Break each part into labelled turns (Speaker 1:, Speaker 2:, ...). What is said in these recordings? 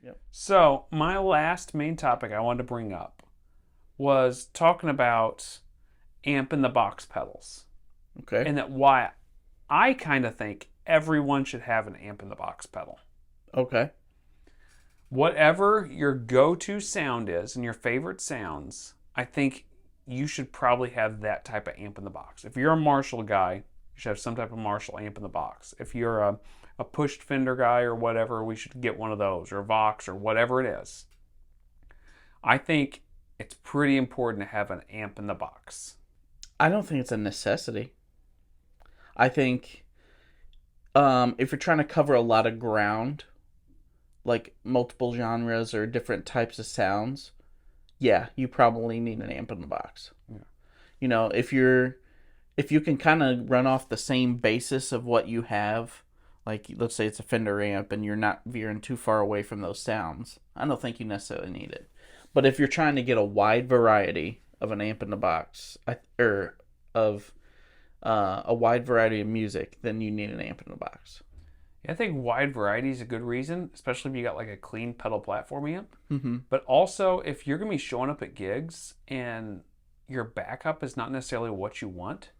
Speaker 1: Yep.
Speaker 2: So, my last main topic I wanted to bring up was talking about amp in the box pedals.
Speaker 1: Okay.
Speaker 2: And that why I kind of think everyone should have an amp in the box pedal.
Speaker 1: Okay.
Speaker 2: Whatever your go to sound is and your favorite sounds, I think you should probably have that type of amp in the box. If you're a Marshall guy, you should have some type of Marshall amp in the box. If you're a pushed Fender guy or whatever, we should get one of those, or Vox, or whatever it is. I think it's pretty important to have an amp in the box.
Speaker 1: I don't think it's a necessity. I think if you're trying to cover a lot of ground, like multiple genres or different types of sounds, yeah, you probably need an amp in the box.
Speaker 2: Yeah.
Speaker 1: You know, if you can kind of run off the same basis of what you have, like let's say it's a Fender amp and you're not veering too far away from those sounds, I don't think you necessarily need it. But if you're trying to get a wide variety of an amp in the box, or of a wide variety of music, then you need an amp in the box.
Speaker 2: I think wide variety is a good reason, especially if you got like a clean pedal platform amp.
Speaker 1: Mm-hmm.
Speaker 2: But also, if you're going to be showing up at gigs and your backup is not necessarily what you want,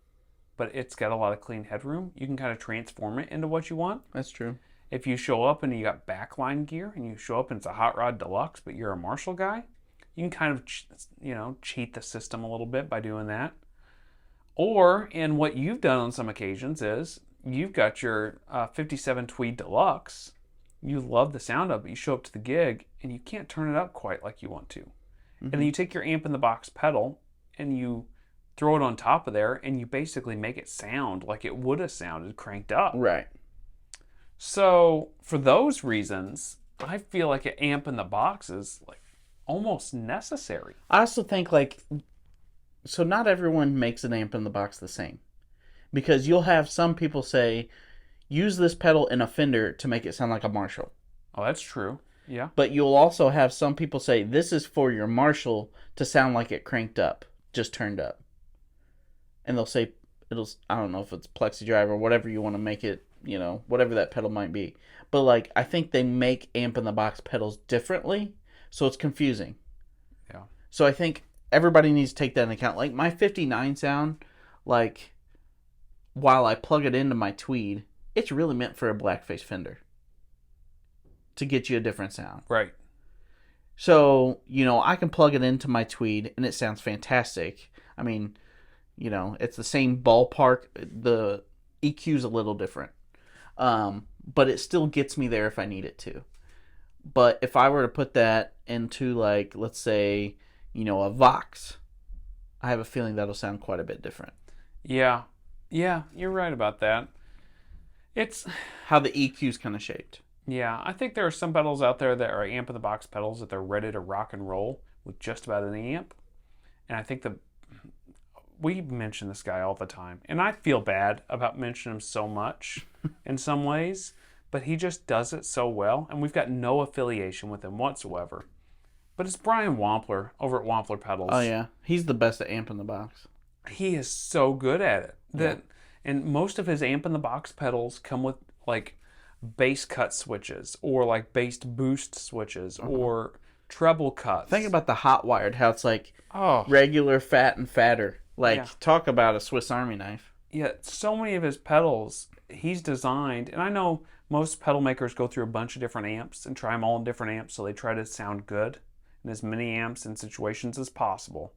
Speaker 2: but it's got a lot of clean headroom, you can kind of transform it into what you want.
Speaker 1: That's true.
Speaker 2: If you show up and you got backline gear and you show up and it's a Hot Rod Deluxe, but you're a Marshall guy, you can kind of, cheat the system a little bit by doing that. Or, and what you've done on some occasions is you've got your 57 Tweed Deluxe. You love the sound of it. You show up to the gig and you can't turn it up quite like you want to. Mm-hmm. And then you take your amp in the box pedal and you throw it on top of there and you basically make it sound like it would have sounded cranked up.
Speaker 1: Right.
Speaker 2: So, for those reasons, I feel like an amp in the box is like almost necessary.
Speaker 1: I also think so not everyone makes an amp in the box the same. Because you'll have some people say, use this pedal in a Fender to make it sound like a Marshall.
Speaker 2: Oh, that's true. Yeah.
Speaker 1: But you'll also have some people say, this is for your Marshall to sound like it cranked up, just turned up. And they'll say, I don't know if it's plexi drive or whatever you want to make it, whatever that pedal might be. But I think they make amp in the box pedals differently, so it's confusing.
Speaker 2: Yeah.
Speaker 1: So I think everybody needs to take that into account. Like my 59 sound, while I plug it into my Tweed, it's really meant for a blackface Fender to get you a different sound.
Speaker 2: Right.
Speaker 1: So, I can plug it into my Tweed and it sounds fantastic. I mean, it's the same ballpark. The EQ's a little different. But it still gets me there if I need it to. But if I were to put that into let's say, a Vox, I have a feeling that'll sound quite a bit different.
Speaker 2: Yeah. Yeah, you're right about that. It's
Speaker 1: how the EQ's kind of shaped.
Speaker 2: Yeah, I think there are some pedals out there that are amp in the box pedals that they're ready to rock and roll with just about an amp. And I think we mention this guy all the time. And I feel bad about mentioning him so much in some ways, but he just does it so well. And we've got no affiliation with him whatsoever. But it's Brian Wampler over at Wampler Pedals.
Speaker 1: Oh, yeah. He's the best at amp in the box.
Speaker 2: He is so good at it. And most of his amp in the box pedals come with bass cut switches or bass boost switches or treble cuts.
Speaker 1: Think about the hot wired, how it's regular, fat, and fatter. Talk about a Swiss Army knife.
Speaker 2: Yeah, so many of his pedals he's designed, and I know most pedal makers go through a bunch of different amps and try them all in different amps, so they try to sound good in as many amps and situations as possible.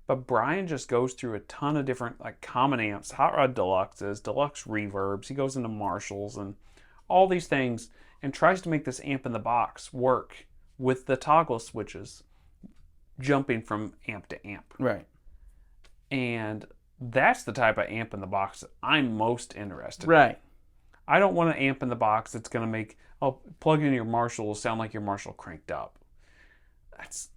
Speaker 2: But Brian just goes through a ton of different common amps, Hot Rod Deluxes, Deluxe Reverbs. He goes into Marshalls and all these things and tries to make this amp in the box work with the toggle switches jumping from amp to amp.
Speaker 1: Right.
Speaker 2: And that's the type of amp in the box that I'm most interested in.
Speaker 1: Right.
Speaker 2: I don't want an amp in the box that's going to make, plug in your Marshall will sound like your Marshall cranked up.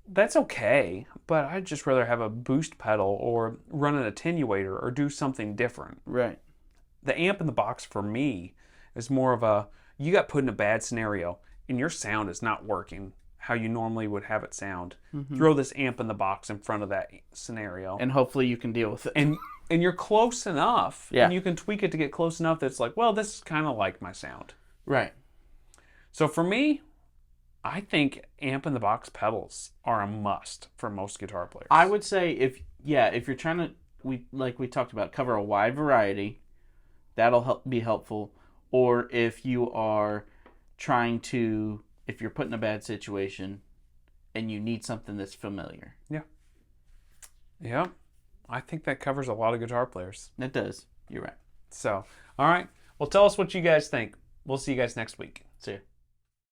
Speaker 2: That's okay, but I'd just rather have a boost pedal or run an attenuator or do something different.
Speaker 1: Right.
Speaker 2: The amp in the box for me is more of you got put in a bad scenario and your sound is not working how you normally would have it sound. Mm-hmm. Throw this amp in the box in front of that scenario.
Speaker 1: And hopefully you can deal with it.
Speaker 2: And you're close enough.
Speaker 1: Yeah.
Speaker 2: And you can tweak it to get close enough that it's this is kind of like my sound.
Speaker 1: Right.
Speaker 2: So for me, I think amp in the box pedals are a must for most guitar players.
Speaker 1: I would say if you're trying to we talked about cover a wide variety, that'll be helpful. Or if you are trying to if you're put in a bad situation and you need something that's familiar.
Speaker 2: Yeah. I think that covers a lot of guitar players.
Speaker 1: It does. You're right.
Speaker 2: So, all right. Well, tell us what you guys think. We'll see you guys next week.
Speaker 1: See ya.